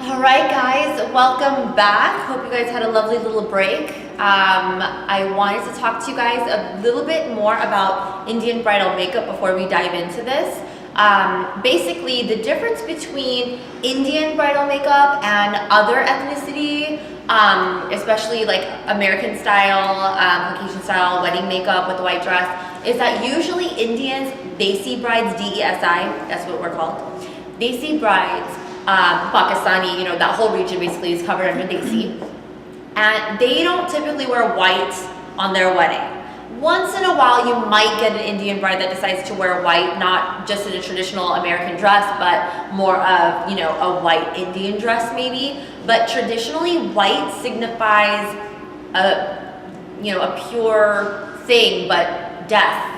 All right, guys, welcome back. Hope you guys had a lovely little break. I wanted to talk to you guys a little bit more about Indian bridal makeup before we dive into this. Basically, the difference between Indian bridal makeup and other ethnicity, especially like American style, Caucasian style wedding makeup with the white dress, is that usually Indians, they see brides, D-E-S-I, that's what we're called. They see brides, Pakistani, that whole region basically is covered under Desi. And they don't typically wear white on their wedding. Once in a while, you might get an Indian bride that decides to wear white, not just in a traditional American dress, but more of, a white Indian dress maybe. But traditionally, white signifies a pure thing, but death.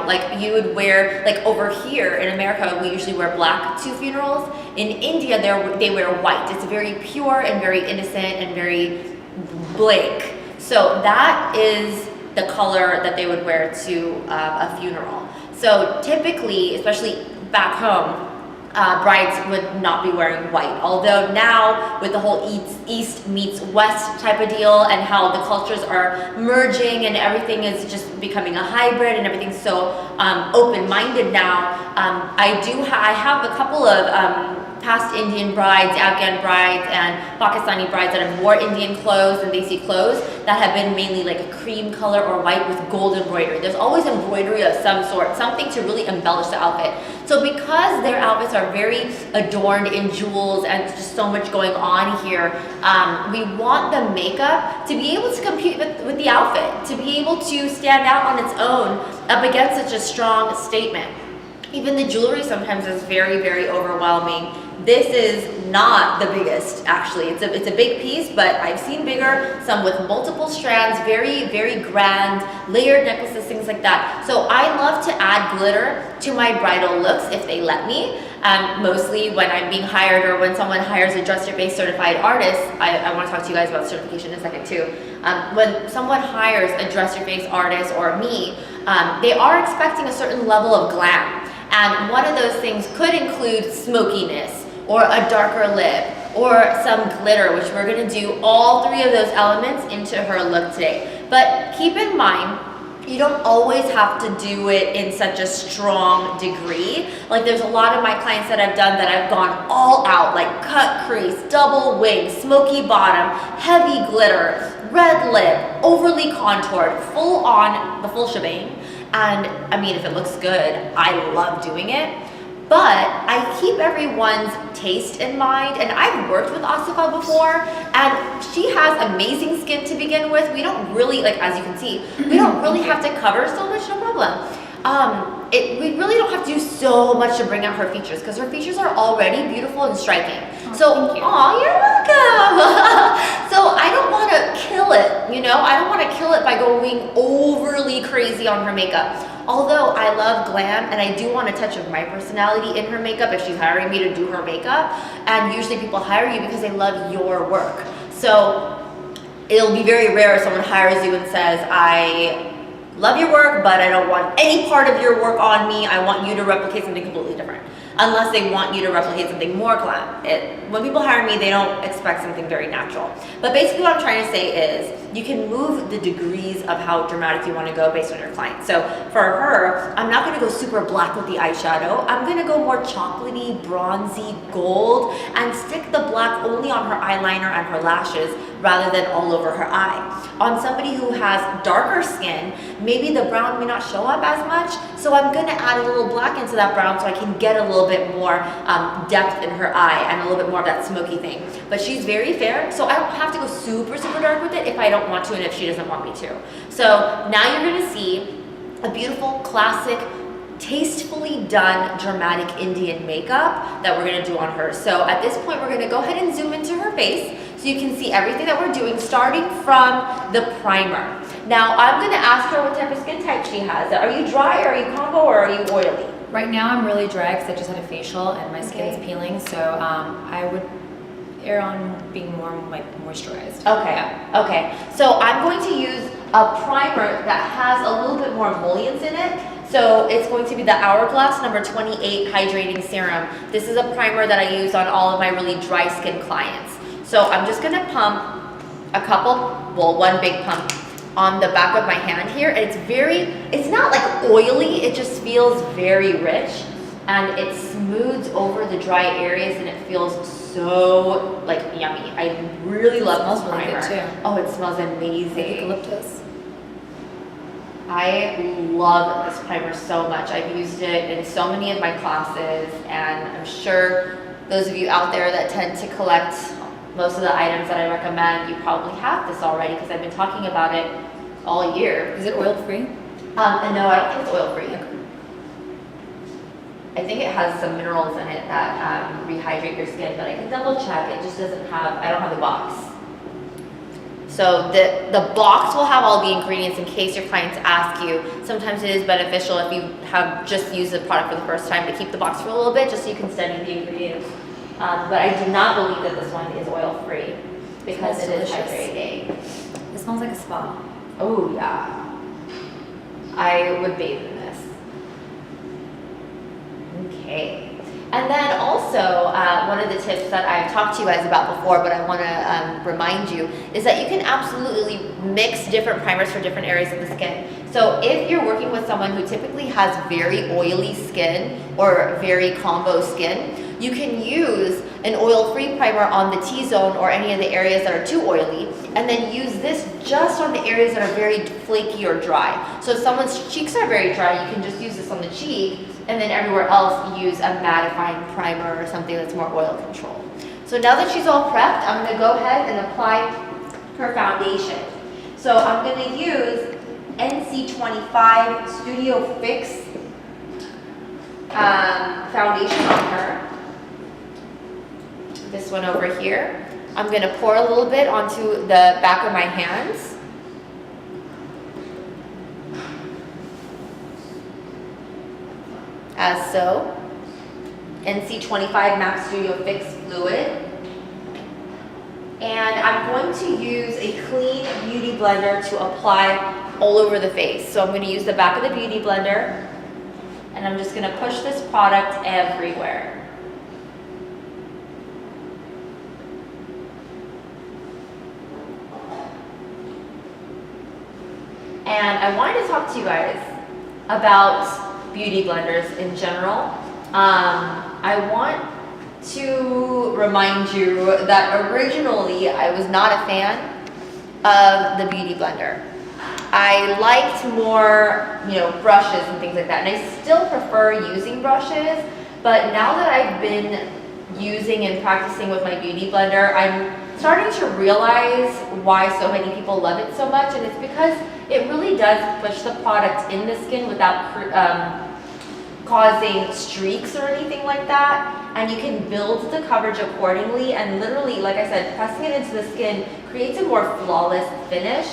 Like you would wear, like over here in America, we usually wear black to funerals. In India, they wear white. It's very pure and very innocent and very blank. So that is the color that they would wear to a funeral. So typically, especially back home, brides would not be wearing white. Although now with the whole East meets West type of deal and how the cultures are merging and everything is just becoming a hybrid and everything's so open-minded now, I have a couple of past Indian brides, Afghan brides, and Pakistani brides that have wore Indian clothes and Desi clothes that have been mainly like a cream color or white with gold embroidery. There's always embroidery of some sort, something to really embellish the outfit. So because their outfits are very adorned in jewels and just so much going on here, we want the makeup to be able to compete with the outfit, to be able to stand out on its own up against such a strong statement. Even the jewelry sometimes is very, very overwhelming. This is not the biggest, actually. It's a big piece, but I've seen bigger, some with multiple strands, very, very grand, layered necklaces, things like that. So I love to add glitter to my bridal looks if they let me. Mostly when I'm being hired or when someone hires a Dress Your Face certified artist. I want to talk to you guys about certification in a second too. When someone hires a Dress Your Face artist or me, they are expecting a certain level of glam. And one of those things could include smokiness, or a darker lip, or some glitter, which we're gonna do all three of those elements into her look today. But keep in mind, you don't always have to do it in such a strong degree. Like there's a lot of my clients that I've done that I've gone all out, like cut crease, double wing, smoky bottom, heavy glitter, red lip, overly contoured, full on, the full shebang. And I mean, if it looks good, I love doing it. But I keep everyone's taste in mind, and I've worked with Asifa before, and she has amazing skin to begin with. We don't really, like as you can see, we don't really have to cover so much, no problem. We really don't have to do so much to bring out her features because her features are already beautiful and striking. So, you're welcome. So I don't want to kill it, I don't want to kill it by going overly crazy on her makeup. Although I love glam and I do want a touch of my personality in her makeup if she's hiring me to do her makeup. And usually people hire you because they love your work. So it'll be very rare if someone hires you and says, I love your work, but I don't want any part of your work on me. I want you to replicate something completely different. Unless they want you to replicate something more glam. When people hire me, they don't expect something very natural. But basically what I'm trying to say is you can move the degrees of how dramatic you want to go based on your client. So for her, I'm not going to go super black with the eyeshadow. I'm going to go more chocolatey, bronzy, gold, and stick the black only on her eyeliner and her lashes rather than all over her eye. On somebody who has darker skin, maybe the brown may not show up as much, so I'm going to add a little black into that brown so I can get a little bit more depth in her eye and a little bit more of that smoky thing. But she's very fair, so I don't have to go super, super dark with it if I don't want to and if she doesn't want me to. So now you're going to see a beautiful, classic, tastefully done dramatic Indian makeup that we're going to do on her. So at this point, we're going to go ahead and zoom into her face so you can see everything that we're doing, starting from the primer. Now, I'm going to ask her what type of skin type she has. Are you dry, are you combo, or are you oily? Right now, I'm really dry because I just had a facial and my skin is peeling, so I would err on being more like moisturized. Okay, yeah. Okay. So I'm going to use a primer that has a little bit more emollients in it. So it's going to be the Hourglass number 28 Hydrating Serum. This is a primer that I use on all of my really dry skin clients. So I'm just gonna pump one big pump on the back of my hand here. And it's not like oily, it just feels very rich. And it smooths over the dry areas and it feels so like yummy. I really love this primer. Really good too. Oh, it smells amazing. Eucalyptus. I love this primer so much. I've used it in so many of my classes, and I'm sure those of you out there that tend to collect most of the items that I recommend, you probably have this already because I've been talking about it all year. Is it oil free? No, I don't think it's oil free. I think it has some minerals in it that rehydrate your skin, but I can double check. It just doesn't have, I don't have the box. So the box will have all the ingredients in case your clients ask you. Sometimes it is beneficial if you have just used the product for the first time to keep the box for a little bit just so you can study the ingredients. But I do not believe that this one is oil free because it is hydrating. It smells like a spa. Oh yeah. I would bathe in this. Okay. And then also, one of the tips that I've talked to you guys about before, but I want to remind you, is that you can absolutely mix different primers for different areas of the skin. So if you're working with someone who typically has very oily skin or very combo skin, you can use an oil-free primer on the T-zone or any of the areas that are too oily, and then use this just on the areas that are very flaky or dry. So if someone's cheeks are very dry, you can just use this on the cheek, and then everywhere else use a mattifying primer or something that's more oil controlled. So now that she's all prepped, I'm gonna go ahead and apply her foundation. So I'm gonna use NC25 Studio Fix foundation on her. This one over here. I'm gonna pour a little bit onto the back of my hands. As so. NC25 Max Studio Fix Fluid. And I'm going to use a clean beauty blender to apply all over the face. So I'm going to use the back of the beauty blender, and I'm just going to push this product everywhere. And I wanted to talk to you guys about beauty blenders in general. I want to remind you that originally I was not a fan of the beauty blender. I liked more, brushes and things like that, and I still prefer using brushes, but now that I've been using and practicing with my beauty blender, I'm starting to realize why so many people love it so much, and it's because it really does push the product in the skin without causing streaks or anything like that, and you can build the coverage accordingly, and literally, like I said, pressing it into the skin creates a more flawless finish.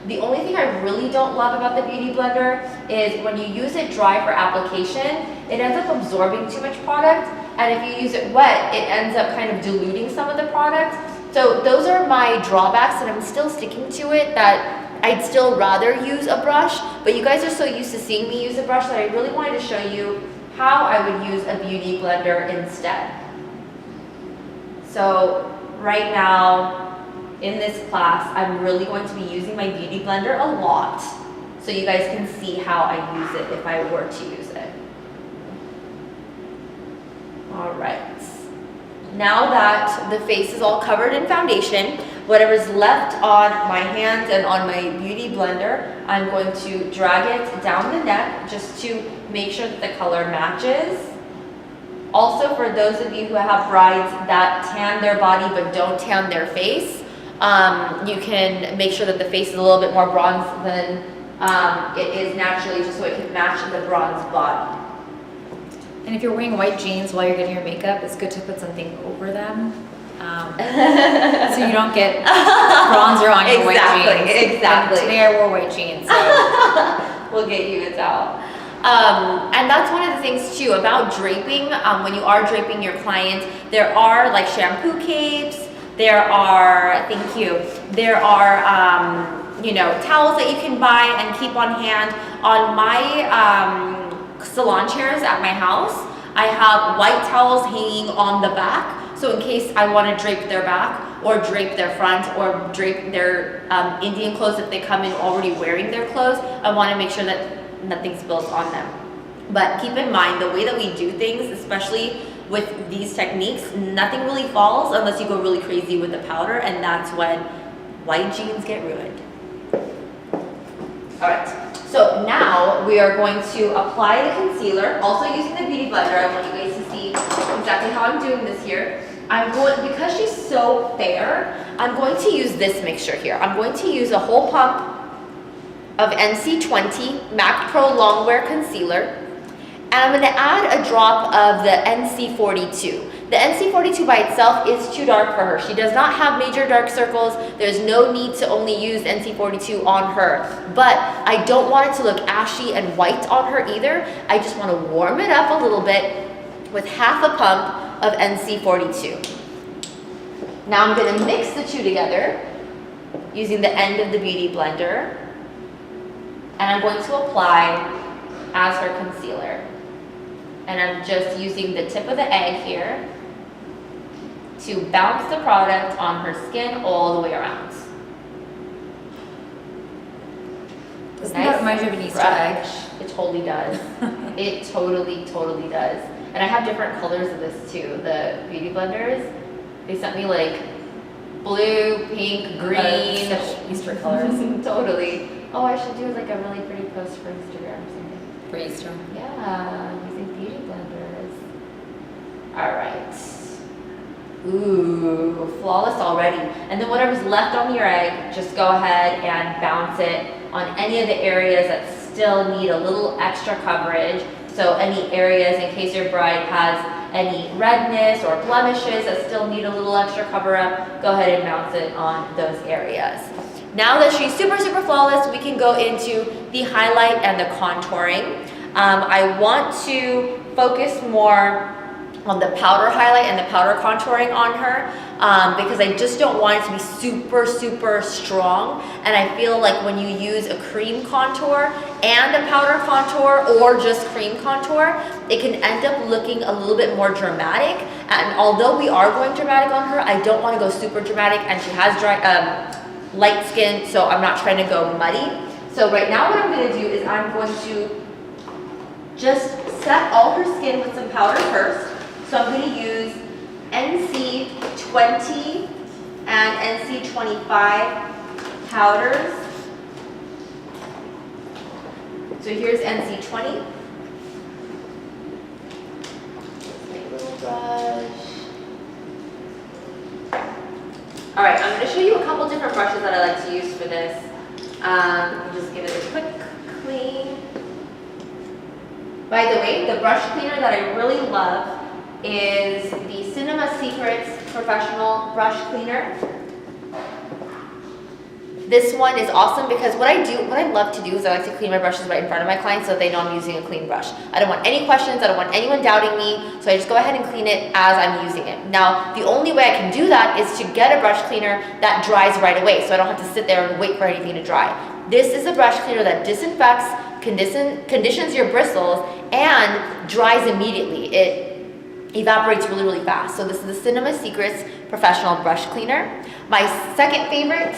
The only thing I really don't love about the beauty blender is when you use it dry for application, it ends up absorbing too much product, and if you use it wet, it ends up kind of diluting some of the product. So those are my drawbacks, and I'm still sticking to it, that I'd still rather use a brush, but you guys are so used to seeing me use a brush that I really wanted to show you how I would use a beauty blender instead. So right now in this class, I'm really going to be using my beauty blender a lot, so you guys can see how I use it if I were to use it. All right. Now that the face is all covered in foundation, whatever's left on my hands and on my beauty blender, I'm going to drag it down the neck just to make sure that the color matches. Also, for those of you who have brides that tan their body but don't tan their face, you can make sure that the face is a little bit more bronze than it is naturally, just so it can match the bronze body. And if you're wearing white jeans while you're getting your makeup, it's good to put something over them. So you don't get bronzer on your white jeans. Exactly. And today I wore white jeans. So. We'll get you a towel. And that's one of the things too about draping. When you are draping your client, there are like shampoo capes. There are, there are towels that you can buy and keep on hand. On my salon chairs at my house, I have white towels hanging on the back. So in case I want to drape their back or drape their front or drape their Indian clothes if they come in already wearing their clothes, I want to make sure that nothing spills on them. But keep in mind, the way that we do things, especially with these techniques, nothing really falls unless you go really crazy with the powder, and that's when white jeans get ruined. All right. So now we are going to apply the concealer, also using the Beauty Blender. I want you guys to see exactly how I'm doing this here. Because she's so fair, I'm going to use this mixture here. I'm going to use a whole pump of NC20 MAC Pro Longwear Concealer, and I'm going to add a drop of the NC42. The NC42 by itself is too dark for her. She does not have major dark circles. There's no need to only use NC42 on her. But I don't want it to look ashy and white on her either. I just want to warm it up a little bit with half a pump of NC42. Now I'm going to mix the two together using the end of the Beauty Blender. And I'm going to apply as her concealer. And I'm just using the tip of the egg here to bounce the product on her skin all the way around. Doesn't that remind you of an Easter egg? It totally does. It totally does. And I have different colors of this too. The Beauty Blenders, they sent me like blue, pink, green. Such Easter colors. Totally. Oh, I should do like a really pretty post for Instagram or something. For Easter. Yeah, using Beauty Blenders. All right. Ooh, flawless already. And then whatever's left on your egg, just go ahead and bounce it on any of the areas that still need a little extra coverage. So any areas, in case your bride has any redness or blemishes that still need a little extra cover up, go ahead and bounce it on those areas. Now that she's super flawless, we can go into the highlight and the contouring. I want to focus more on the powder highlight and the powder contouring on her because I just don't want it to be super strong. And I feel like when you use a cream contour and a powder contour or just cream contour, it can end up looking a little bit more dramatic. And although we are going dramatic on her, I don't want to go super dramatic, and she has light skin, so I'm not trying to go muddy. So right now what I'm going to do is I'm going to just set all her skin with some powder first. So I'm going to use NC20 and NC25 powders. So here's NC20. Make a little brush. All right, I'm going to show you a couple different brushes that I like to use for this. Just give it a quick clean. By the way, the brush cleaner that I really love is the Cinema Secrets Professional Brush Cleaner. This one is awesome because what I love to do is I like to clean my brushes right in front of my clients so they know I'm using a clean brush. I don't want any questions, I don't want anyone doubting me, so I just go ahead and clean it as I'm using it. Now, the only way I can do that is to get a brush cleaner that dries right away, so I don't have to sit there and wait for anything to dry. This is a brush cleaner that disinfects, conditions your bristles, and dries immediately. It evaporates really fast. So this is the Cinema Secrets Professional Brush Cleaner. My second favorite,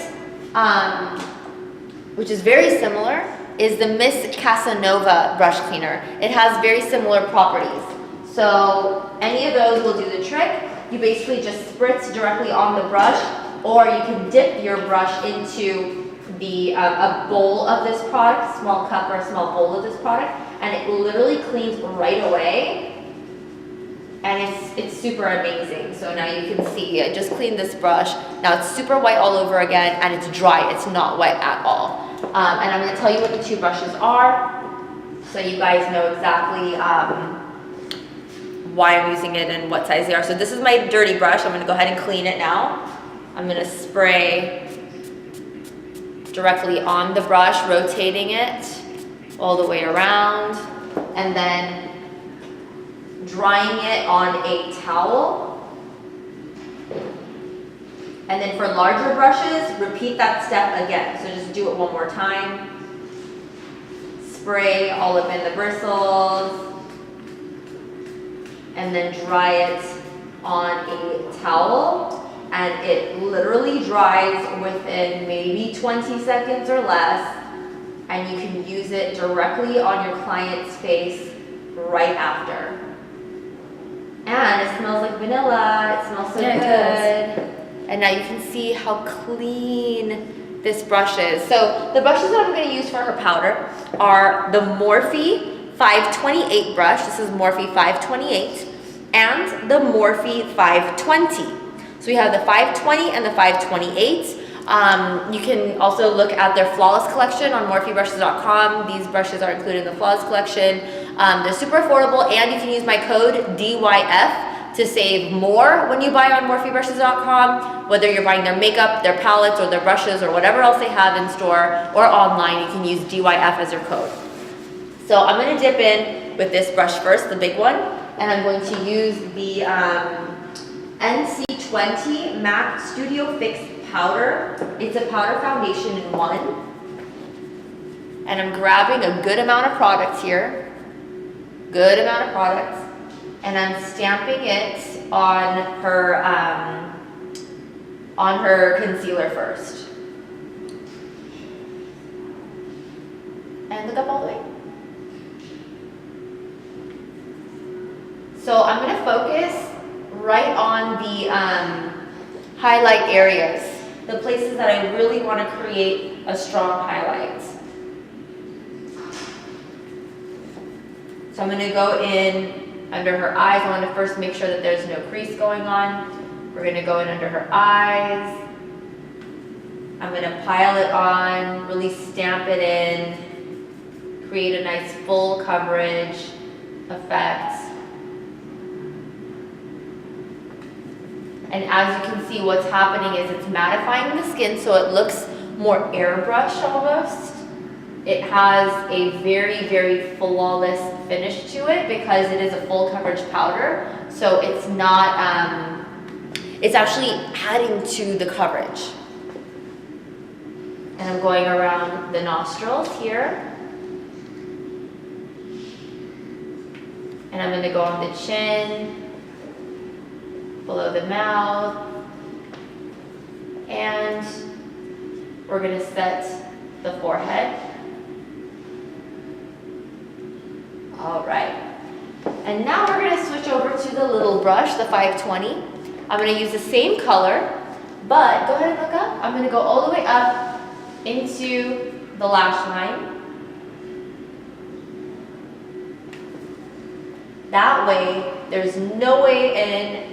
which is very similar, is the Miss Casanova Brush Cleaner. It has very similar properties. So any of those will do the trick. You basically just spritz directly on the brush, or you can dip your brush into a bowl of this product, small cup or a small bowl of this product, and it literally cleans right away. And it's super amazing. So now you can see, I just cleaned this brush. Now it's super white all over again, and it's dry. It's not wet at all. And I'm going to tell you what the two brushes are, so you guys know exactly why I'm using it and what size they are. So this is my dirty brush. I'm going to go ahead and clean it now. I'm going to spray directly on the brush, rotating it all the way around, and then drying it on a towel. And then for larger brushes, repeat that step again. So just do it one more time. spray all up in the bristles, and then dry it on a towel, and it literally dries within maybe 20 seconds or less, and you can use it directly on your client's face right after. And it smells like vanilla. It smells so good. And now you can see how clean this brush is. So the brushes that I'm going to use for her powder are the Morphe 528 brush. This is Morphe 528, and the Morphe 520. So we have the 520 and the 528. You can also look at their Flawless collection on morphebrushes.com. These brushes are included in the Flawless collection. They're super affordable, and you can use my code DYF to save more when you buy on morphebrushes.com. Whether you're buying their makeup, their palettes, or their brushes, or whatever else they have in store or online, you can use DYF as your code. So I'm going to dip in with this brush first, the big one, and I'm going to use the NC20 MAC Studio Fix powder. It's a powder foundation in one. And I'm grabbing a good amount of product here. Good amount of product. And I'm stamping it on her concealer first. And look up all the way. So I'm going to focus right on the highlight areas, the places that I really want to create a strong highlight. So I'm going to go in under her eyes. I want to first make sure that there's no crease going on. We're going to go in under her eyes. I'm going to pile it on, really stamp it in, create a nice full coverage effect. And as you can see, what's happening is it's mattifying the skin so it looks more airbrushed almost. It has a very, very flawless finish to it because it is a full coverage powder. So it's not, it's actually adding to the coverage. And I'm going around the nostrils here. And I'm going to go on the chin, below the mouth, and we're going to set the forehead. All right. And now we're going to switch over to the little brush, the 520. I'm going to use the same color, but go ahead and look up. I'm going to go all the way up into the lash line. That way, there's no way in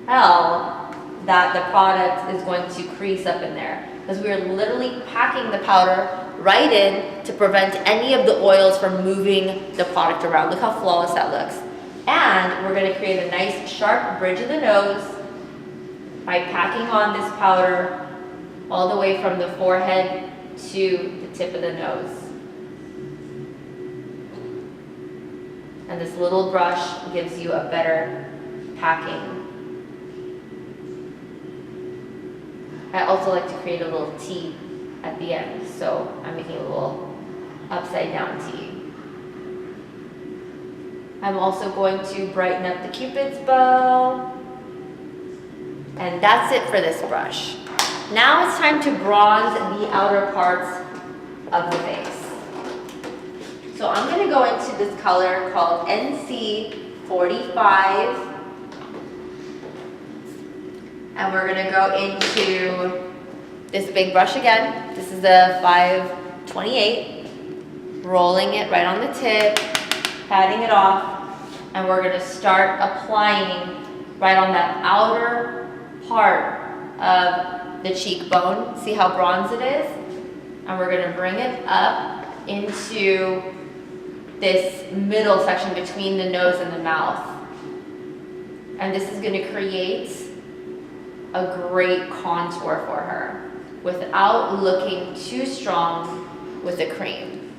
hell that the product is going to crease up in there, because we are literally packing the powder right in to prevent any of the oils from moving the product around. Look how flawless that looks. And we're going to create a nice sharp bridge of the nose by packing on this powder all the way from the forehead to the tip of the nose. And this little brush gives you a better packing. I also like to create a little T at the end, so I'm making a little upside down T. I'm also going to brighten up the Cupid's bow. And that's it for this brush. Now it's time to bronze the outer parts of the face. So I'm going to go into this color called NC45. And we're going to go into this big brush again. This is the 528. Rolling it right on the tip, patting it off. And we're going to start applying right on that outer part of the cheekbone. See how bronze it is? And we're going to bring it up into this middle section between the nose and the mouth. And this is going to create a great contour for her without looking too strong with the cream.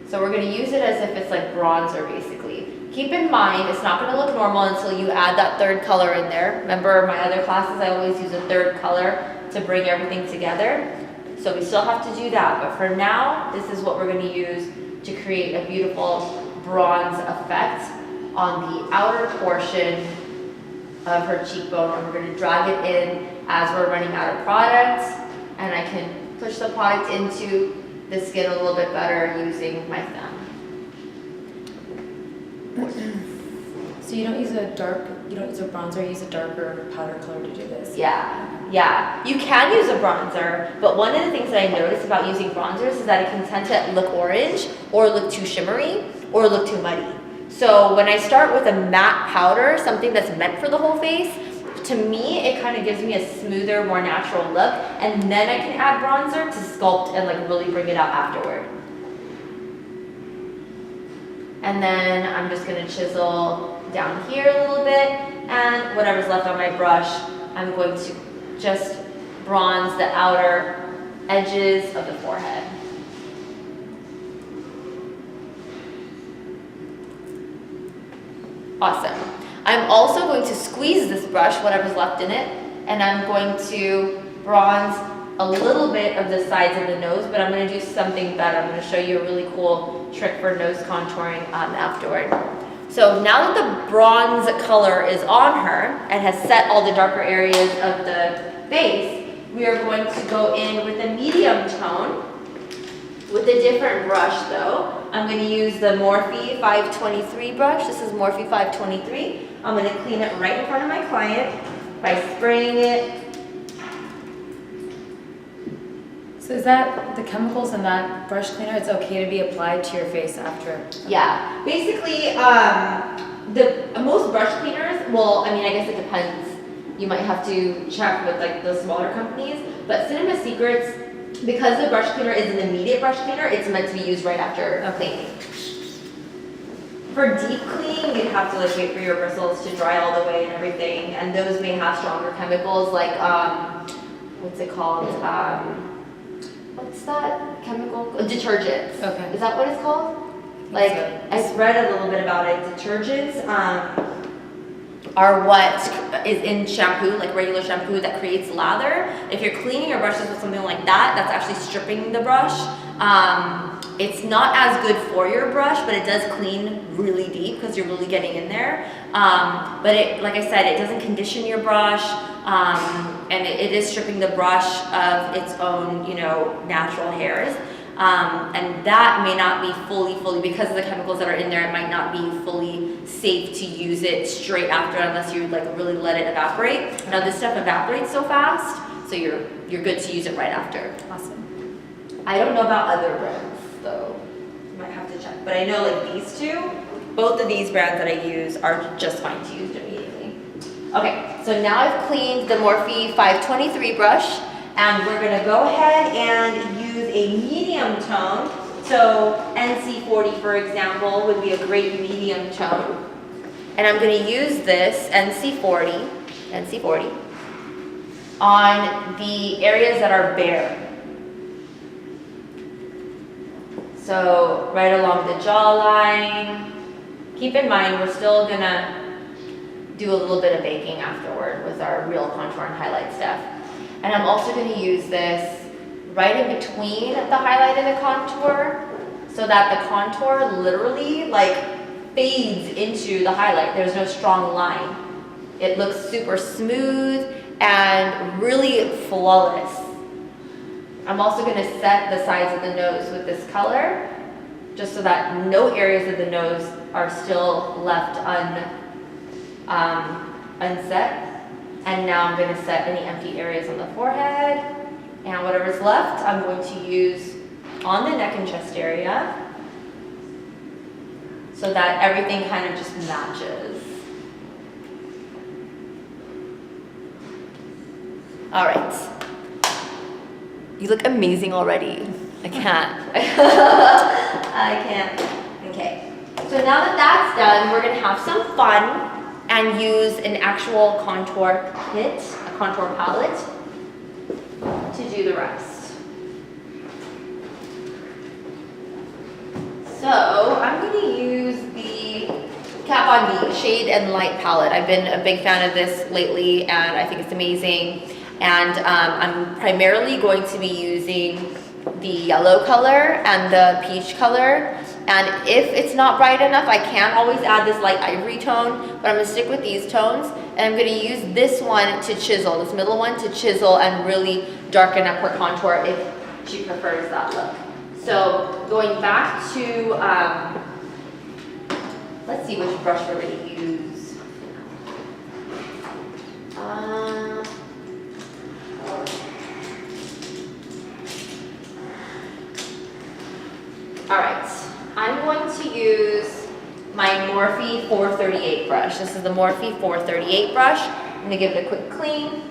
So we're going to use it as if it's like bronzer basically. Keep in mind, it's not going to look normal until you add that third color in there. Remember my other classes, I always use a third color to bring everything together. So we still have to do that, but for now, this is what we're going to use to create a beautiful bronze effect on the outer portion of her cheekbone, and we're going to drag it in as we're running out of product, and I can push the product into the skin a little bit better using my thumb. So you don't use a bronzer, you use a darker powder color to do this? Yeah. You can use a bronzer, but one of the things that I noticed about using bronzers is that it can tend to look orange, or look too shimmery, or look too muddy. So when I start with a matte powder, something that's meant for the whole face, to me, it kind of gives me a smoother, more natural look, and then I can add bronzer to sculpt and like really bring it out afterward. And then I'm just gonna chisel down here a little bit, and whatever's left on my brush, I'm going to just bronze the outer edges of the forehead. Awesome. I'm also going to squeeze this brush, whatever's left in it, and I'm going to bronze a little bit of the sides of the nose, but I'm going to do something better. I'm going to show you a really cool trick for nose contouring afterward. So now that the bronze color is on her and has set all the darker areas of the face, we are going to go in with a medium tone with a different brush though. I'm going to use the Morphe 523 brush. This is Morphe 523. I'm going to clean it right in front of my client by spraying it. So is that the chemicals in that brush cleaner, it's okay to be applied to your face after? Yeah, basically, most brush cleaners, well, I mean, I guess it depends. You might have to check with like the smaller companies, but Cinema Secrets, because the brush cleaner is an immediate brush cleaner, it's meant to be used right after cleaning. For deep cleaning, you'd have to like wait for your bristles to dry all the way and everything, and those may have stronger chemicals like, what's it called? What's that chemical? Detergents. Okay. Is that what it's called? Like, I've read a little bit about it. Detergents are what is in shampoo, like regular shampoo that creates lather. If you're cleaning your brushes with something like that, that's actually stripping the brush. It's not as good for your brush, but it does clean really deep because you're really getting in there. But it, like I said, it doesn't condition your brush, and it is stripping the brush of its own, natural hairs. And that may not be fully, because of the chemicals that are in there, it might not be fully safe to use it straight after unless you like really let it evaporate. Now this stuff evaporates so fast, so you're good to use it right after. Awesome. I don't know about other brands though. You might have to check. But I know like these two, both of these brands that I use are just fine to use immediately. Okay, so now I've cleaned the Morphe 523 brush, and we're gonna go ahead and use a medium tone. So NC40, for example, would be a great medium tone. And I'm gonna use this NC40 on the areas that are bare. So right along the jawline. Keep in mind, we're still gonna do a little bit of baking afterward with our real contour and highlight stuff. And I'm also gonna use this right in between the highlight and the contour so that the contour literally like fades into the highlight. There's no strong line. It looks super smooth and really flawless. I'm also gonna set the sides of the nose with this color just so that no areas of the nose are still left unset. And now I'm gonna set any empty areas on the forehead, and whatever's left, I'm going to use on the neck and chest area so that everything kind of just matches. All right. You look amazing already. I can't. I can't. Okay. So now that that's done, we're gonna have some fun and use an actual contour kit, a contour palette, to do the rest. So I'm going to use the Kat Von D Shade and Light palette. I've been a big fan of this lately, and I think it's amazing. And I'm primarily going to be using the yellow color and the peach color And if it's not bright enough, I can always add this light ivory tone, but I'm gonna stick with these tones. And I'm gonna use this one to chisel, this middle one to chisel and really darken up her contour if she prefers that look. So going back to, let's see which brush we're gonna use. All right, I'm going to use my Morphe 438 brush. This is the Morphe 438 brush. I'm gonna give it a quick clean.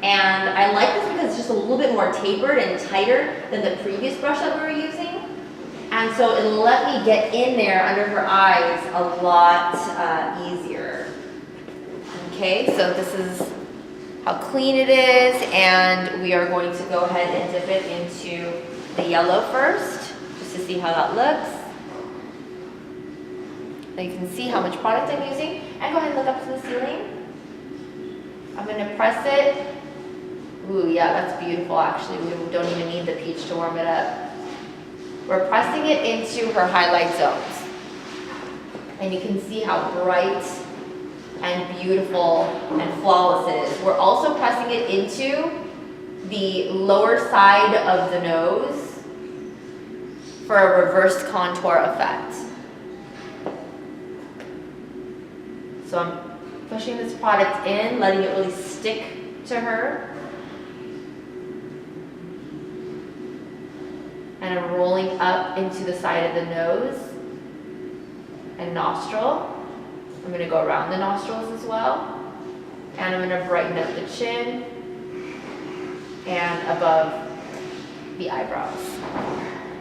And I like this because it's just a little bit more tapered and tighter than the previous brush that we were using. And so it'll let me get in there under her eyes a lot easier. Okay, so this is how clean it is, and we are going to go ahead and dip it into the yellow first, just to see how that looks. Now you can see how much product I'm using, and go ahead and look up to the ceiling. I'm gonna press it. Ooh, yeah, that's beautiful actually. We don't even need the peach to warm it up. We're pressing it into her highlight zones. And you can see how bright and beautiful and flawless it is. We're also pressing it into the lower side of the nose for a reversed contour effect. So I'm pushing this product in, letting it really stick to her. And I'm rolling up into the side of the nose and nostril. I'm gonna go around the nostrils as well. And I'm gonna brighten up the chin and above the eyebrows.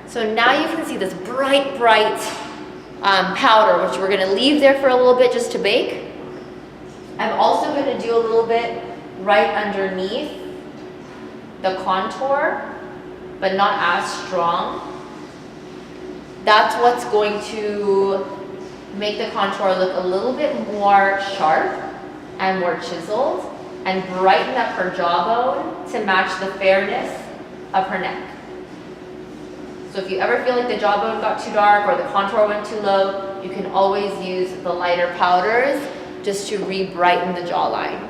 So now you can see this bright powder, which we're gonna leave there for a little bit just to bake. I'm also gonna do a little bit right underneath the contour, but not as strong. That's what's going to make the contour look a little bit more sharp and more chiseled and brighten up her jawbone to match the fairness of her neck. So if you ever feel like the jawbone got too dark or the contour went too low, you can always use the lighter powders just to re-brighten the jawline.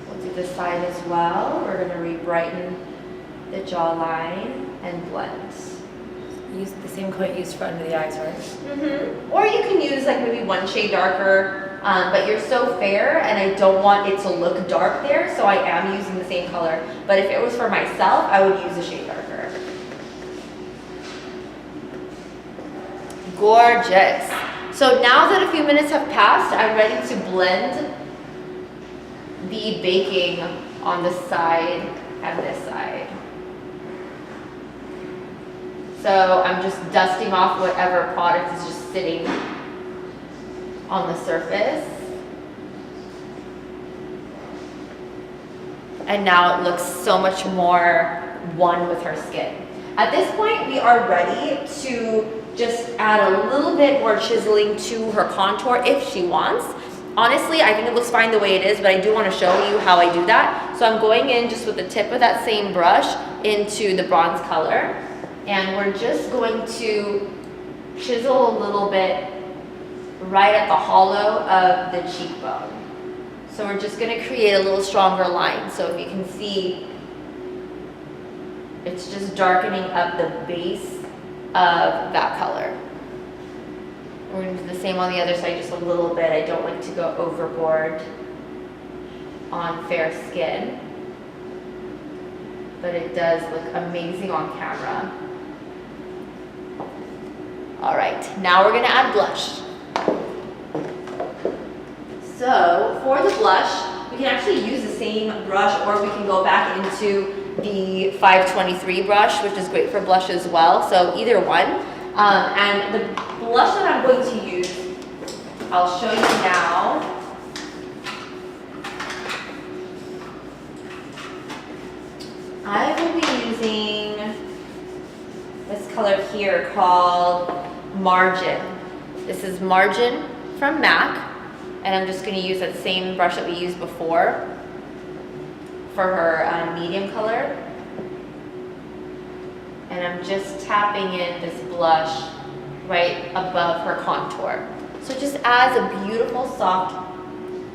We'll do this side as well. We're gonna re-brighten the jawline and blend. Use the same color you used for under the eyes, right? Mm-hmm. Or you can use like maybe one shade darker, but you're so fair and I don't want it to look dark there, so I am using the same color. But if it was for myself, I would use a shade darker. Gorgeous. So now that a few minutes have passed, I'm ready to blend the baking on this side and this side. So I'm just dusting off whatever product is just sitting on the surface. And now it looks so much more one with her skin. At this point, we are ready to just add a little bit more chiseling to her contour if she wants. Honestly, I think it looks fine the way it is, but I do want to show you how I do that. So I'm going in just with the tip of that same brush into the bronze color. And we're just going to chisel a little bit right at the hollow of the cheekbone. So we're just going to create a little stronger line. So if you can see, it's just darkening up the base of that color. We're going to do the same on the other side, just a little bit. I don't like to go overboard on fair skin, but it does look amazing on camera. All right, now we're gonna add blush. So for the blush, we can actually use the same brush, or we can go back into the 523 brush, which is great for blush as well. So either one. And the blush that I'm going to use, I'll show you now. I will be using this color here called Margin. This is Margin from MAC, And I'm just gonna use that same brush that we used before for her medium color. And I'm just tapping in this blush right above her contour. So it just adds a beautiful, soft,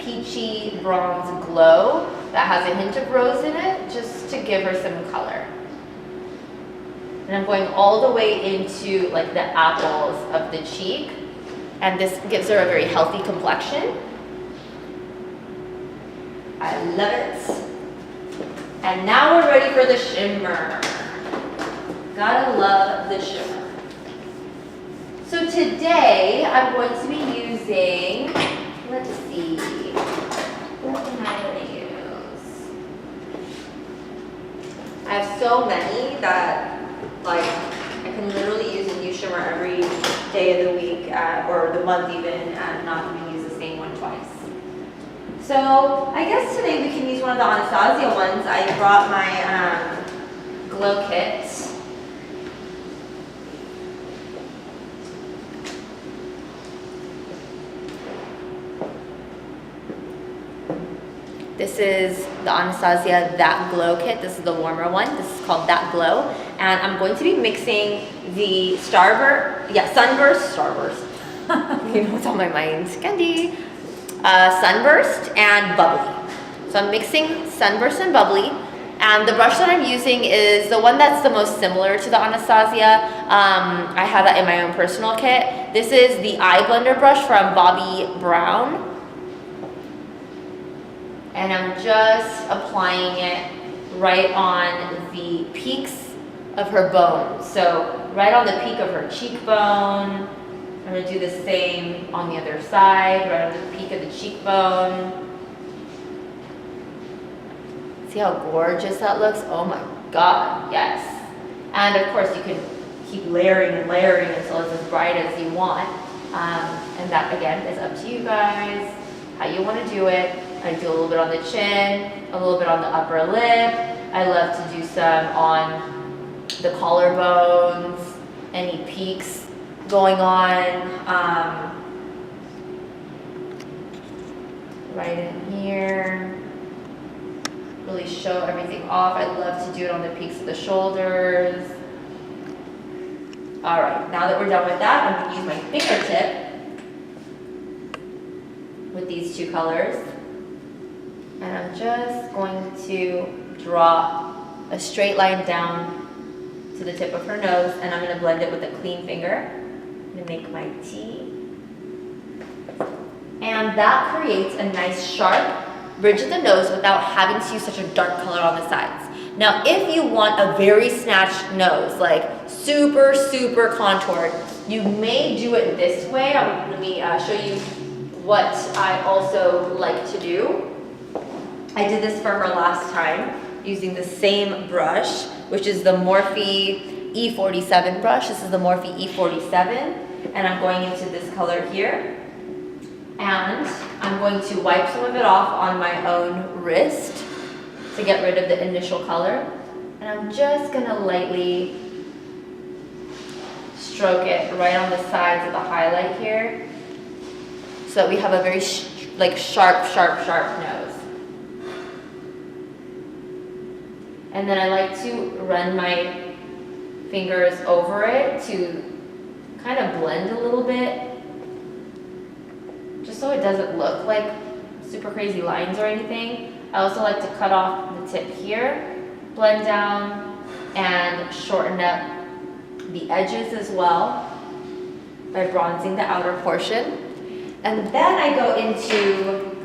peachy bronze glow that has a hint of rose in it, just to give her some color. And I'm going all the way into like the apples of the cheek. And this gives her a very healthy complexion. I love it. And now we're ready for the shimmer. Gotta love the shimmer. So today I'm going to be using, let's see, what can I use? I have so many that like I can literally use a new shimmer every day of the week or the month even, and not even use the same one twice. So I guess today we can use one of the Anastasia ones. I brought my glow kit. This is the Anastasia That Glow kit. This is the warmer one. This is called That Glow. And I'm going to be mixing the Sunburst. You know what's on my mind, Candy. Sunburst and Bubbly. So I'm mixing Sunburst and Bubbly. And the brush that I'm using is the one that's the most similar to the Anastasia. I have that in my own personal kit. This is the Eye Blender brush from Bobbi Brown. And I'm just applying it right on the peaks of her bones. So right on the peak of her cheekbone. I'm gonna do the same on the other side, right on the peak of the cheekbone. See how gorgeous that looks? Oh my God, yes. And of course you can keep layering and layering until it's as bright as you want. And that again is up to you guys, how you wanna do it. I do a little bit on the chin, a little bit on the upper lip. I love to do some on the collarbones, any peaks going on. Right in here. Really show everything off. I love to do it on the peaks of the shoulders. All right, now that we're done with that, I'm gonna use my fingertip with these two colors. And I'm just going to draw a straight line down to the tip of her nose, and I'm going to blend it with a clean finger. I'm going to make my T. And that creates a nice sharp bridge of the nose without having to use such a dark color on the sides. Now, if you want a very snatched nose, like super, super contoured, you may do it this way. Let me show you what I also like to do. I did this for her last time using the same brush, which is the Morphe E47 brush. This is the Morphe E47, and I'm going into this color here. And I'm going to wipe some of it off on my own wrist to get rid of the initial color. And I'm just gonna lightly stroke it right on the sides of the highlight here, so that we have a very sharp, sharp, sharp nose. And then I like to run my fingers over it to kind of blend a little bit, just so it doesn't look like super crazy lines or anything. I also like to cut off the tip here, blend down, and shorten up the edges as well by bronzing the outer portion. And then I go into,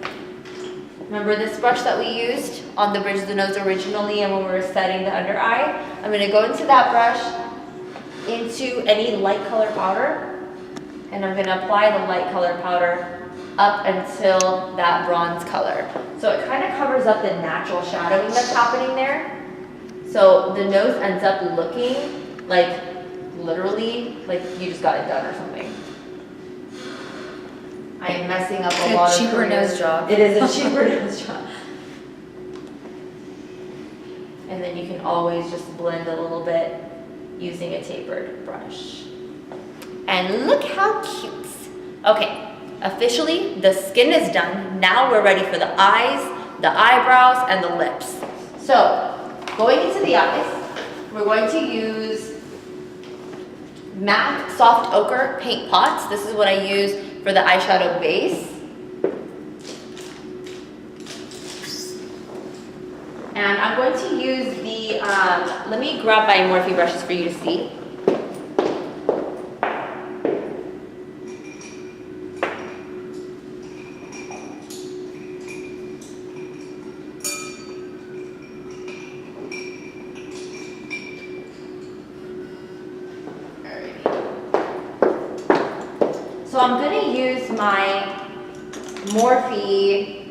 remember this brush that we used on the bridge of the nose originally and when we were setting the under eye? I'm going to go into that brush, into any light color powder, and I'm going to apply the light color powder up until that bronze color. So it kind of covers up the natural shadowing that's happening there. So the nose ends up looking like literally like you just got it done or something. I am messing up a lot of cheaper nose job. It is a cheaper nose job. And then you can always just blend a little bit using a tapered brush. And look how cute. Okay, officially, the skin is done. Now we're ready for the eyes, the eyebrows, and the lips. So, going into the eyes, we're going to use matte soft ochre paint pots. This is what I use for the eyeshadow base. And I'm going to use the, let me grab my Morphe brushes for you to see. So I'm going to use my Morphe.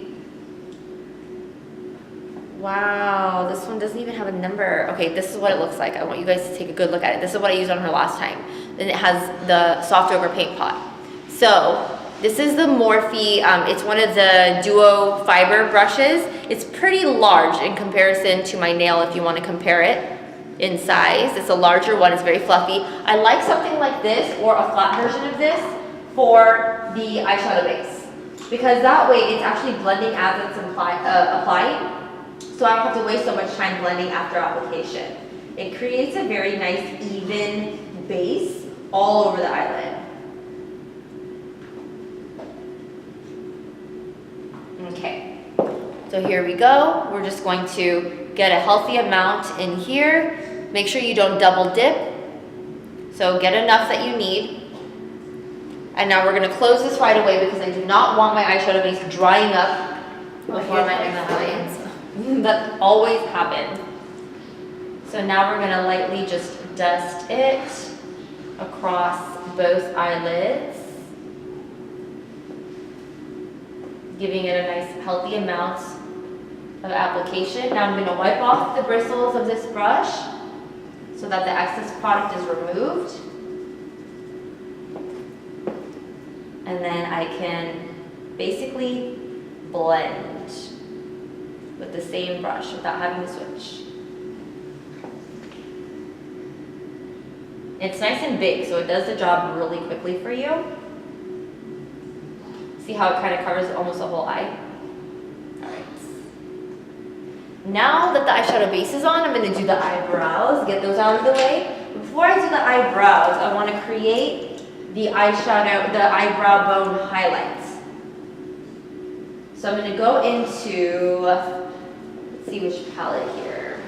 Wow, this one doesn't even have a number. Okay, this is what it looks like. I want you guys to take a good look at it. This is what I used on her last time. And it has the soft ochre paint pot. So this is the Morphe. It's one of the duo fiber brushes. It's pretty large in comparison to my nail if you want to compare it in size. It's a larger one. It's very fluffy. I like something like this or a flat version of this for the eyeshadow base, because that way it's actually blending as it's applied, so I don't have to waste so much time blending after application. It creates a very nice even base all over the eyelid. Okay, so here we go. We're just going to get a healthy amount in here. Make sure you don't double dip, so get enough that you need. And now we're going to close this right away because I do not want my eyeshadow base drying up before my next line. That always happens. So now we're going to lightly just dust it across both eyelids, giving it a nice healthy amount of application. Now I'm going to wipe off the bristles of this brush so that the excess product is removed. And then I can basically blend with the same brush without having to switch. It's nice and big, so it does the job really quickly for you. See how it kind of covers almost the whole eye? Alright. Now that the eyeshadow base is on, I'm going to do the eyebrows, get those out of the way. Before I do the eyebrows, I want to create the eyeshadow, the eyebrow bone highlights. So I'm going to go into, let's see which palette here.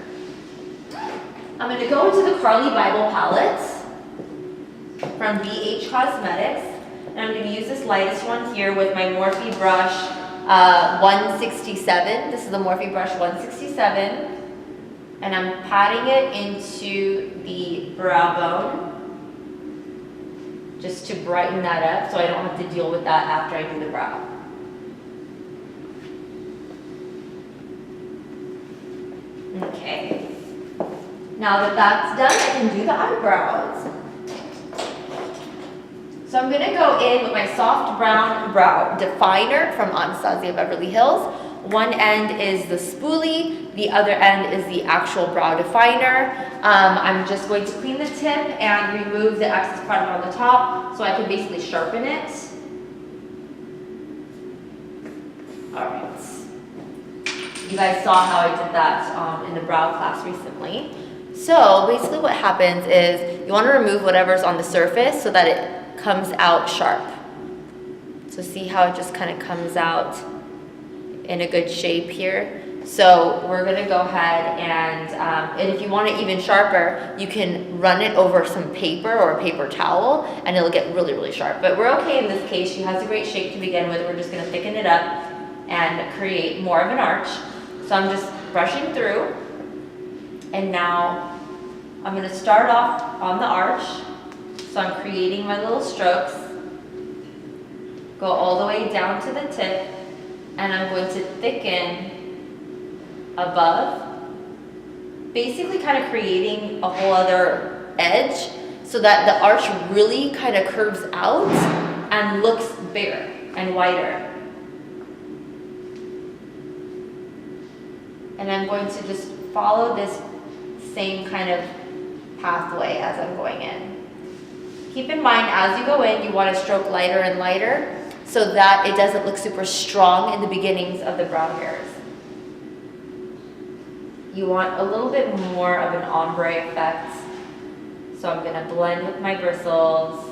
I'm going to go into the Carly Bible palette from BH Cosmetics. And I'm going to use this lightest one here with my Morphe brush 167. This is the Morphe brush 167. And I'm patting it into the brow bone, just to brighten that up so I don't have to deal with that after I do the brow. Okay. Now that that's done, I can do the eyebrows. So I'm going to go in with my soft brown brow definer from Anastasia Beverly Hills. One end is the spoolie, the other end is the actual brow definer. I'm just going to clean the tip and remove the excess product on the top so I can basically sharpen it. Alright. You guys saw how I did that in the brow class recently. So basically what happens is you want to remove whatever's on the surface so that it comes out sharp. So see how it just kind of comes out in a good shape here. So we're going to go ahead and if you want it even sharper, you can run it over some paper or a paper towel and it'll get really, really sharp. But we're okay in this case. She has a great shape to begin with. We're just going to thicken it up and create more of an arch. So I'm just brushing through, and now I'm going to start off on the arch. So I'm creating my little strokes, go all the way down to the tip, and I'm going to thicken above, basically kind of creating a whole other edge so that the arch really kind of curves out and looks bigger and wider. And I'm going to just follow this same kind of pathway as I'm going in. Keep in mind, as you go in, you want to stroke lighter and lighter so that it doesn't look super strong in the beginnings of the brow hairs. You want a little bit more of an ombre effect. So I'm gonna blend with my bristles.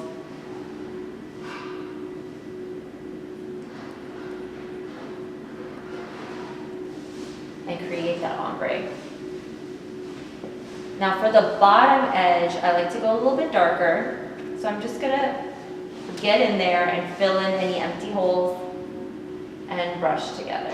And create that ombre. Now for the bottom edge, I like to go a little bit darker. So I'm just gonna get in there and fill in any empty holes and brush together.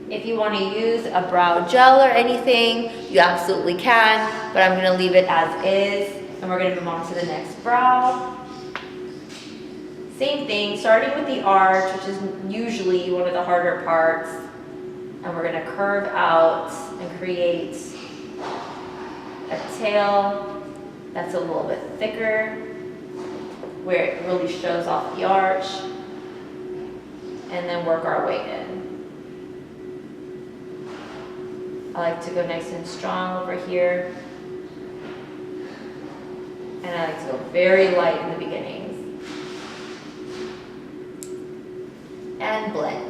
If you want to use a brow gel or anything, you absolutely can, but I'm going to leave it as is, and we're going to move on to the next brow. Same thing, starting with the arch, which is usually one of the harder parts, and we're going to curve out and create a tail that's a little bit thicker, where it really shows off the arch, and then work our way in. I like to go nice and strong over here. And I like to go very light in the beginnings. And blend.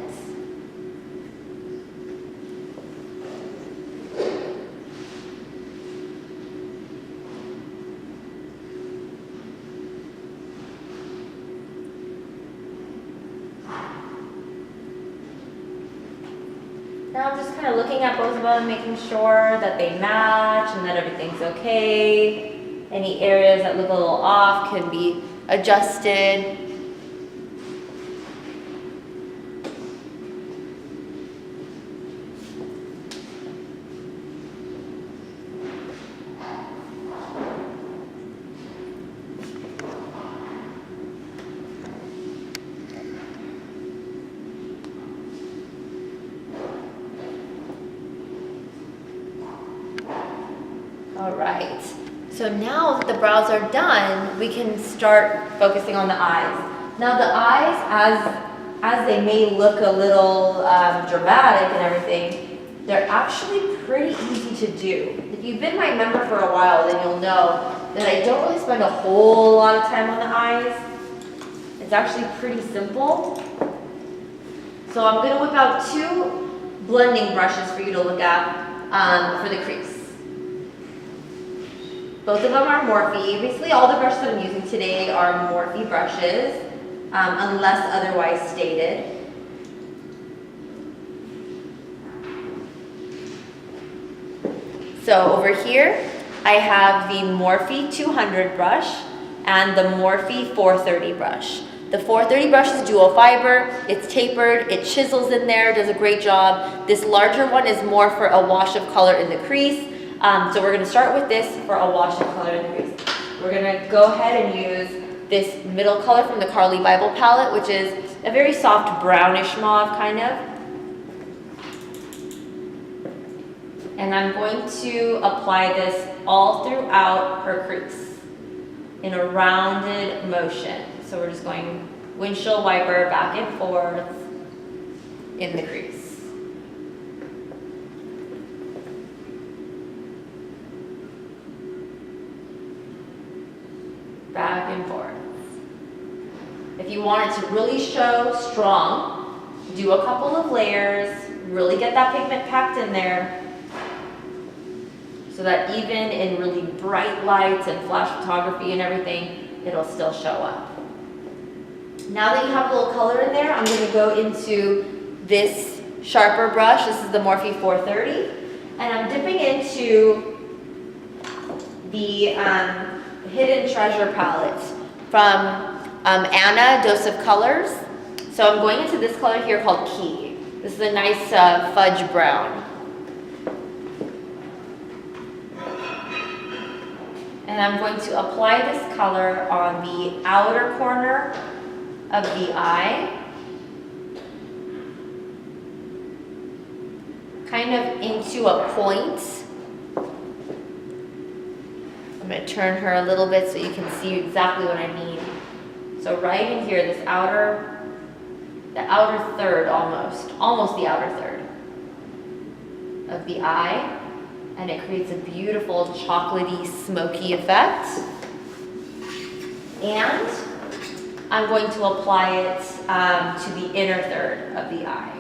Now I'm just kind of looking at both of them, making sure that they match and that everything's okay. Any areas that look a little off can be adjusted. All right, so now that the brows are done, we can start focusing on the eyes. Now the eyes, as they may look a little dramatic and everything, they're actually pretty easy to do. If you've been my member for a while, then you'll know that I don't really spend a whole lot of time on the eyes. It's actually pretty simple. So I'm gonna whip out 2 blending brushes for you to look at for the crease. Both of them are Morphe. Basically all the brushes that I'm using today are Morphe brushes, unless otherwise stated. So over here, I have the Morphe 200 brush and the Morphe 430 brush. The 430 brush is dual fiber, it's tapered, it chisels in there, does a great job. This larger one is more for a wash of color in the crease. So we're gonna start with this for a wash of color in the crease. We're gonna go ahead and use this middle color from the Carly Bible palette, which is a very soft brownish mauve kind of. And I'm going to apply this all throughout her crease in a rounded motion. So we're just going windshield wiper back and forth in the crease. Back and forth. If you want it to really show strong, do a couple of layers, really get that pigment packed in there so that even in really bright lights and flash photography and everything, it'll still show up. Now that you have a little color in there, I'm going to go into this sharper brush. This is the Morphe 430, and I'm dipping into the Hidden Treasure palette from Anna, Dose of Colors. So I'm going into this color here called Key. This is a nice fudge brown. And I'm going to apply this color on the outer corner of the eye. Kind of into a point. I'm going to turn her a little bit so you can see exactly what I mean. So right in here, this outer, the outer third almost the outer third of the eye. and it creates a beautiful chocolatey, smoky effect. And I'm going to apply it to the inner third of the eye.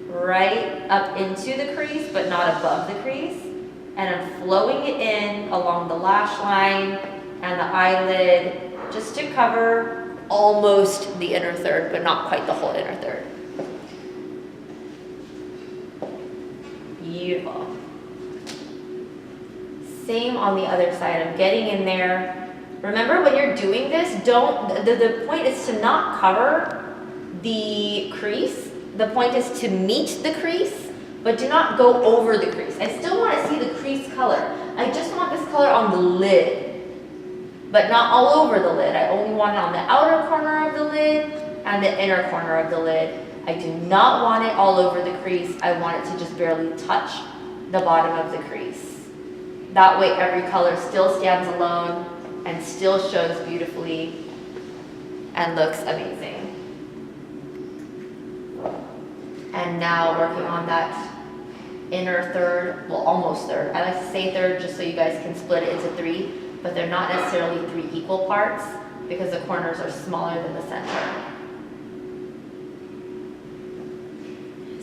Right up into the crease, but not above the crease. And I'm flowing it in along the lash line and the eyelid, just to cover almost the inner third, but not quite the whole inner third. Beautiful. Same on the other side. I'm getting in there. Remember, when you're doing this, the point is to not cover the crease. The point is to meet the crease, but do not go over the crease. I still want to see the crease color. I just want this color on the lid, but not all over the lid. I only want it on the outer corner of the lid and the inner corner of the lid. I do not want it all over the crease. I want it to just barely touch the bottom of the crease. That way every color still stands alone and still shows beautifully and looks amazing. And now working on that inner third, well, almost third. I like to say third just so you guys can split it into 3, but they're not necessarily 3 equal parts because the corners are smaller than the center.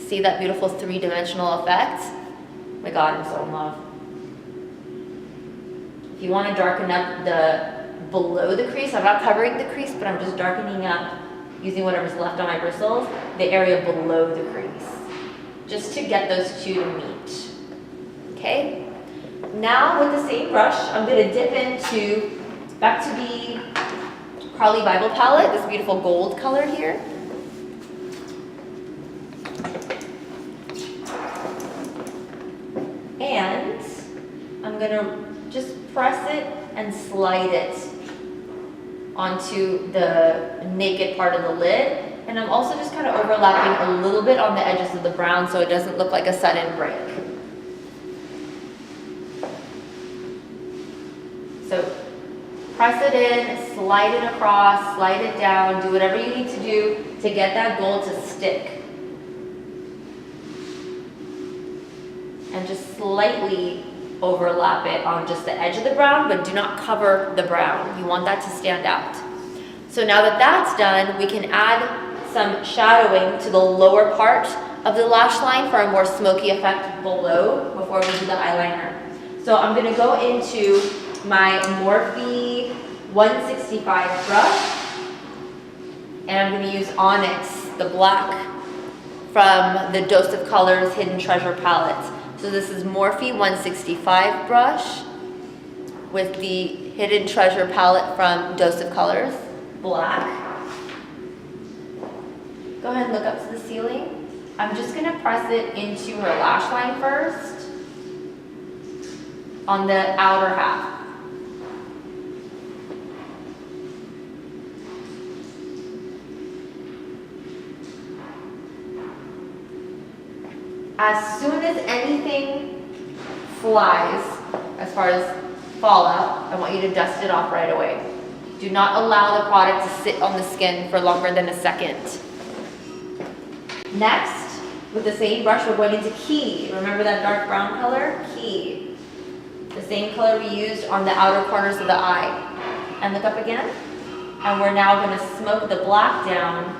See that beautiful 3-dimensional effect? Oh my God, I'm so in love. If you want to darken up the below the crease, I'm not covering the crease, but I'm just darkening up using whatever's left on my bristles, the area below the crease, just to get those two to meet. Okay? Now with the same brush, I'm going to dip into, back to the Carly Bible palette, this beautiful gold color here. And I'm going to just press it and slide it onto the naked part of the lid. And I'm also just kind of overlapping a little bit on the edges of the brown so it doesn't look like a sudden break. So press it in, slide it across, slide it down, do whatever you need to do to get that gold to stick. And just slightly overlap it on just the edge of the brown, but do not cover the brown. You want that to stand out. So now that that's done, we can add some shadowing to the lower part of the lash line for a more smoky effect below before we do the eyeliner. So I'm going to go into my Morphe 165 brush, and I'm going to use Onyx, the black from the Dose of Colors Hidden Treasure palette. So this is Morphe 165 brush with the Hidden Treasure palette from Dose of Colors, black. Go ahead and look up to the ceiling. I'm just going to press it into her lash line first on the outer half. As soon as anything flies, as far as fallout, I want you to dust it off right away. Do not allow the product to sit on the skin for longer than a second. Next, with the same brush, we're going into Key. Remember that dark brown color? Key. The same color we used on the outer corners of the eye. And look up again. And we're now going to smoke the black down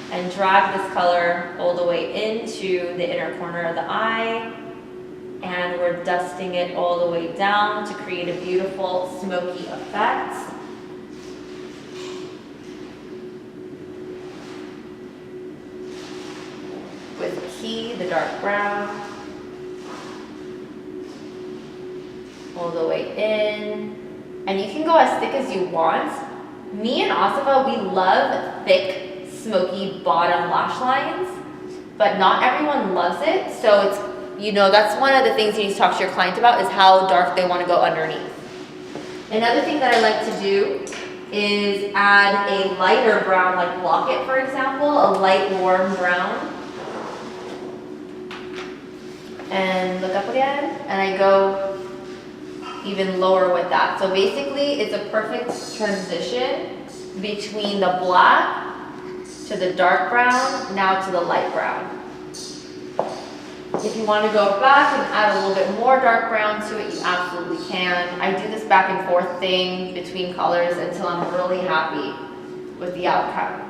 and drag this color all the way into the inner corner of the eye. And we're dusting it all the way down to create a beautiful smoky effect. With Key, the dark brown, all the way in. And you can go as thick as you want. Me and Asifa, we love thick, smoky bottom lash lines, but not everyone loves it. So it's, you know, that's one of the things you need to talk to your client about, is how dark they want to go underneath. Another thing that I like to do is add a lighter brown, like Locket, for example, a light warm brown. And look up again, and I go even lower with that. So basically, it's a perfect transition between the black to the dark brown, now to the light brown. If you want to go back and add a little bit more dark brown to it, you absolutely can. I do this back and forth thing between colors until I'm really happy with the outcome.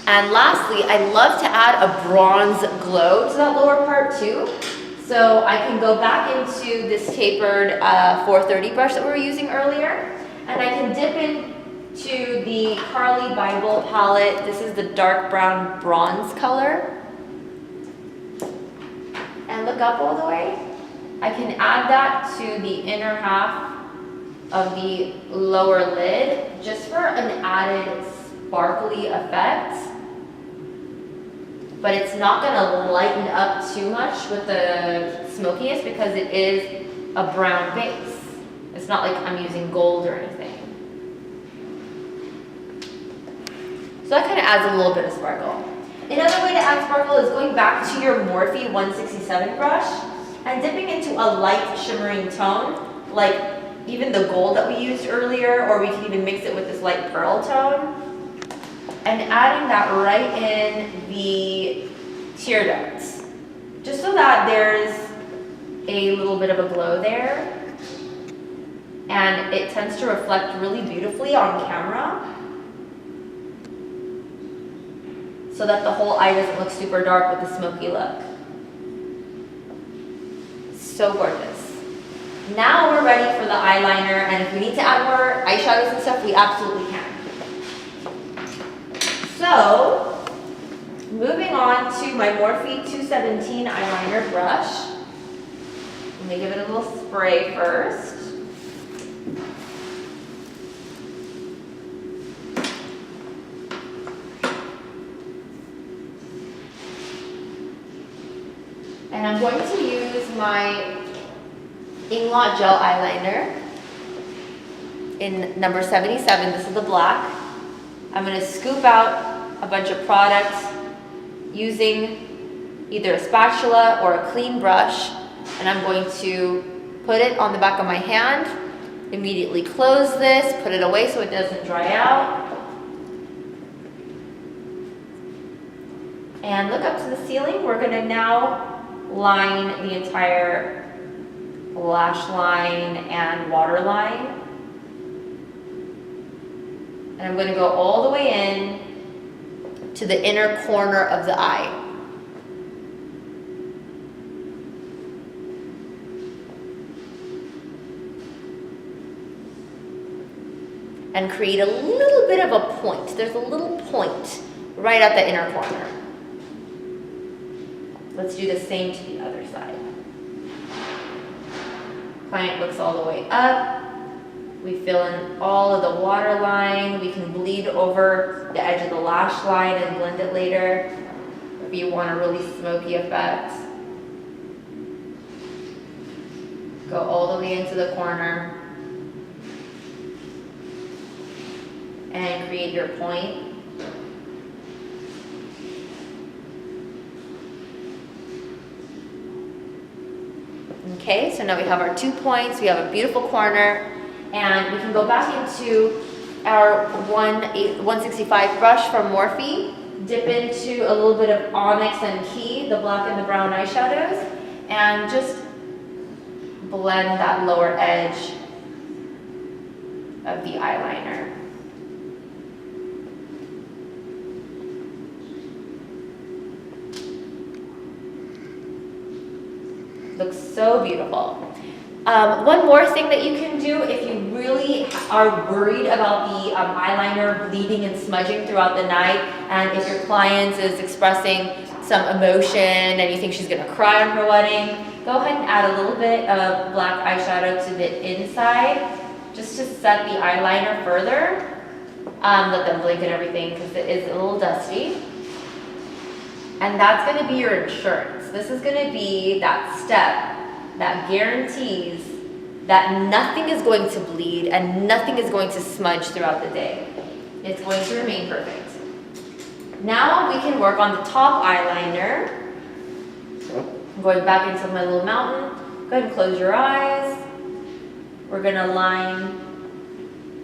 And lastly, I love to add a bronze glow to that lower part too. So I can go back into this tapered 430 brush that we were using earlier, and I can dip into the Carly Bible palette. This is the dark brown bronze color. And look up all the way. I can add that to the inner half of the lower lid just for an added sparkly effect. But it's not gonna lighten up too much with the smokiness because it is a brown base. It's not like I'm using gold or anything. So that kind of adds a little bit of sparkle. Another way to add sparkle is going back to your Morphe 167 brush and dipping into a light shimmering tone, like even the gold that we used earlier, or we can even mix it with this light pearl tone. And adding that right in the tear ducts, just so that there's a little bit of a glow there. And it tends to reflect really beautifully on camera, so that the whole eye doesn't look super dark with the smoky look. So gorgeous. Now we're ready for the eyeliner, and if we need to add more eyeshadows and stuff, we absolutely can. So, moving on to my Morphe 217 eyeliner brush. Let me give it a little spray first. And I'm going to use my Inglot Gel eyeliner in number 77. This is the black. I'm going to scoop out a bunch of product using either a spatula or a clean brush, and I'm going to put it on the back of my hand, immediately close this, put it away so it doesn't dry out, and look up to the ceiling. We're going to now line the entire lash line and waterline. And I'm going to go all the way in to the inner corner of the eye. And create a little bit of a point. There's a little point right at the inner corner. Let's do the same to the other side. Client looks all the way up. We fill in all of the waterline. We can bleed over the edge of the lash line and blend it later if you want a really smoky effect. Go all the way into the corner and create your point. Okay, so now we have our 2 points, we have a beautiful corner, and we can go back into our 165 brush from Morphe, dip into a little bit of Onyx and Key, the black and the brown eyeshadows, and just blend that lower edge of the eyeliner. Looks so beautiful. One more thing that you can do if you really are worried about the eyeliner bleeding and smudging throughout the night, and if your client is expressing some emotion and you think she's gonna cry on her wedding, go ahead and add a little bit of black eyeshadow to the inside just to set the eyeliner further. Let them blink and everything because it is a little dusty. And that's gonna be your insurance. This is gonna be that step that guarantees that nothing is going to bleed and nothing is going to smudge throughout the day. It's going to remain perfect. Now we can work on the top eyeliner. I'm going back into my little mountain. Go ahead and close your eyes. We're gonna line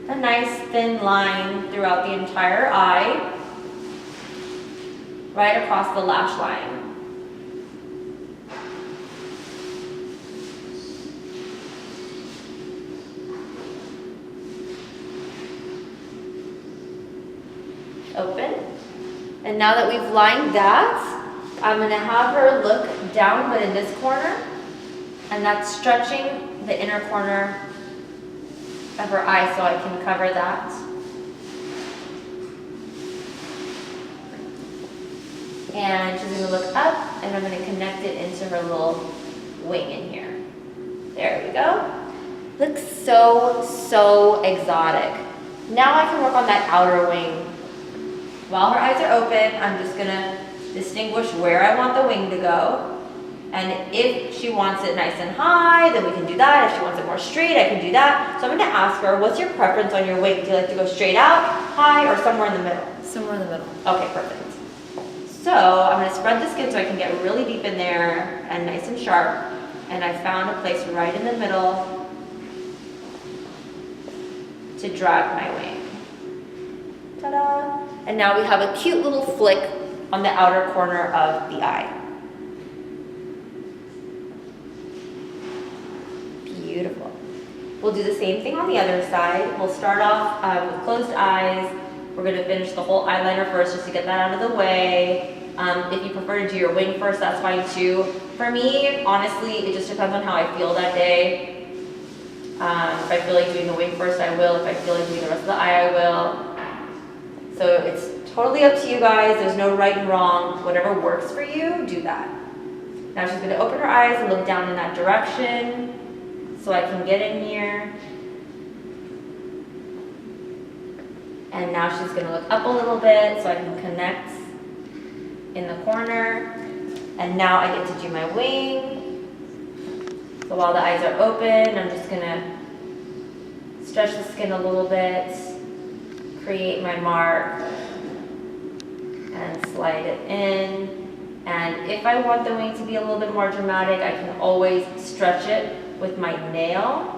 a nice thin line throughout the entire eye, right across the lash line. Open. And now that we've lined that, I'm gonna have her look down but in this corner, and that's stretching the inner corner of her eye so I can cover that. And she's gonna look up, and I'm gonna connect it into her little wing in here. There we go. Looks so, so exotic. Now I can work on that outer wing. While her eyes are open, I'm just gonna distinguish where I want the wing to go. And if she wants it nice and high, then we can do that. If she wants it more straight, I can do that. So I'm gonna ask her, what's your preference on your wing? Do you like to go straight out, high, or somewhere in the middle? Somewhere in the middle. Okay, perfect. So I'm gonna spread the skin so I can get really deep in there and nice and sharp. And I found a place right in the middle to drag my wing. Ta-da! And now we have a cute little flick on the outer corner of the eye. Beautiful. We'll do the same thing on the other side. We'll start off with closed eyes. We're gonna finish the whole eyeliner first just to get that out of the way. If you prefer to do your wing first, that's fine too. For me, honestly, it just depends on how I feel that day. If I feel like doing the wing first, I will. If I feel like doing the rest of the eye, I will. So it's totally up to you guys. There's no right and wrong. Whatever works for you, do that. Now she's gonna open her eyes and look down in that direction so I can get in here. And now she's gonna look up a little bit so I can connect in the corner. And now I get to do my wing. So while the eyes are open, I'm just gonna stretch the skin a little bit, create my mark, and slide it in. And if I want the wing to be a little bit more dramatic, I can always stretch it with my nail.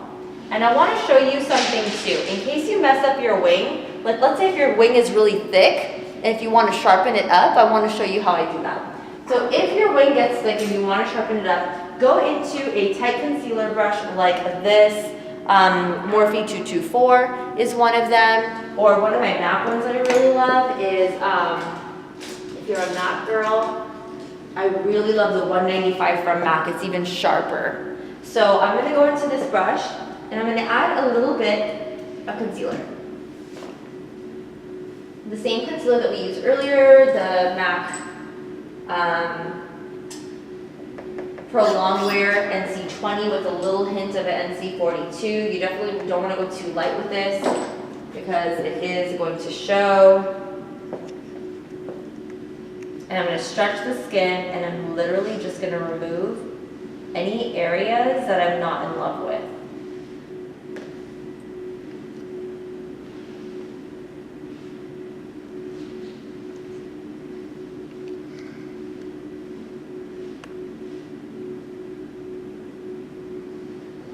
And I want to show you something too. In case you mess up your wing, let's say if your wing is really thick, and if you want to sharpen it up, I want to show you how I do that. So if your wing gets thick and you want to sharpen it up, go into a tight concealer brush like this. Morphe 224 is one of them, or one of my MAC ones that I really love is, if you're a MAC girl, I really love the 195 from MAC. It's even sharper. So I'm going to go into this brush, and I'm going to add a little bit of concealer. The same concealer that we used earlier, the MAC Pro Longwear NC20 with a little hint of an NC42. You definitely don't want to go too light with this because it is going to show. And I'm going to stretch the skin, and I'm literally just going to remove any areas that I'm not in love with.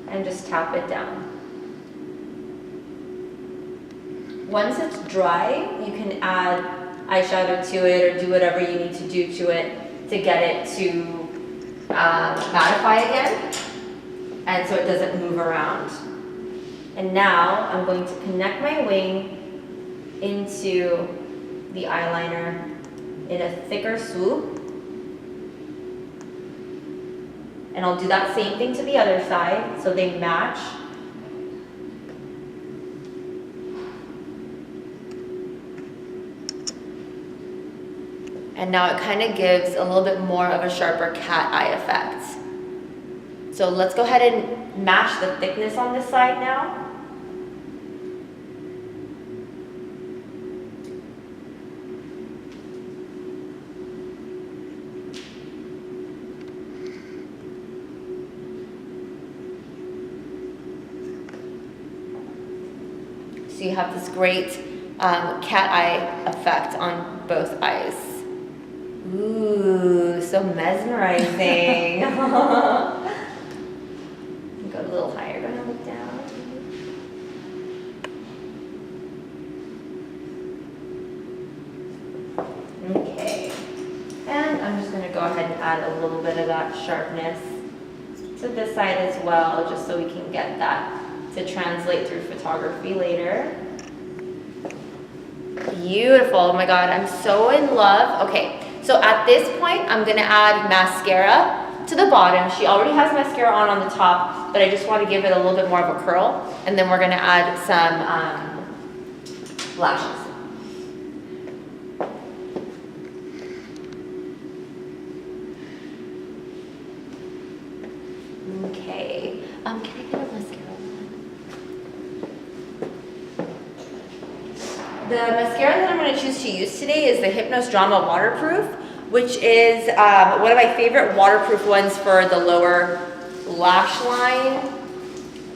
And just tap it down. Once it's dry, you can add eyeshadow to it or do whatever you need to do to it to get it to mattify again, and so it doesn't move around. And now I'm going to connect my wing into the eyeliner in a thicker swoop. And I'll do that same thing to the other side so they match. And now it kind of gives a little bit more of a sharper cat eye effect. So let's go ahead and match the thickness on this side now. So you have this great cat eye effect on both eyes. Ooh, so mesmerizing. Go a little higher, go ahead and look down. I'm just gonna go ahead and add a little bit of that sharpness to this side as well, just so we can get that to translate through photography later. Beautiful, oh my God, I'm so in love. Okay, so at this point, I'm gonna add mascara to the bottom. She already has mascara on the top, but I just want to give it a little bit more of a curl. And then we're gonna add some lashes. Okay, can I get a mascara? The mascara that I'm going to choose to use today is the Hypnos Drama Waterproof, which is one of my favorite waterproof ones for the lower lash line,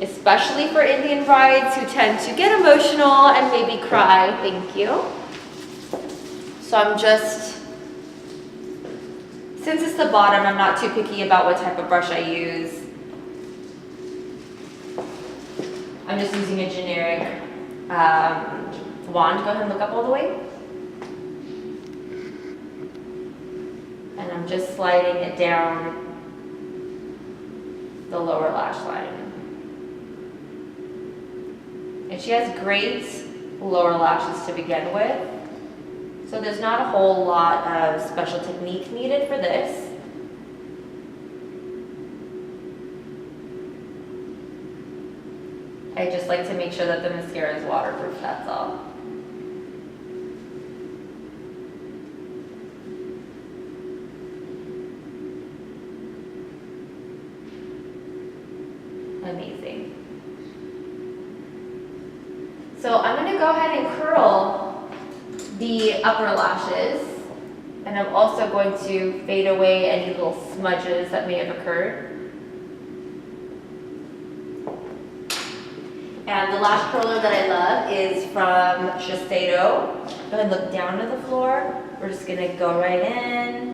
especially for Indian brides who tend to get emotional and maybe cry. Thank you. So I'm just, since it's the bottom, I'm not too picky about what type of brush I use. I'm just using a generic wand. Go ahead and look up all the way. And I'm just sliding it down the lower lash line. And she has great lower lashes to begin with. So there's not a whole lot of special technique needed for this. I just like to make sure that the mascara is waterproof, that's all. Amazing. So I'm going to go ahead and curl the upper lashes, and I'm also going to fade away any little smudges that may have occurred. And the lash curler that I love is from Shiseido. Go ahead and look down to the floor. We're just going to go right in.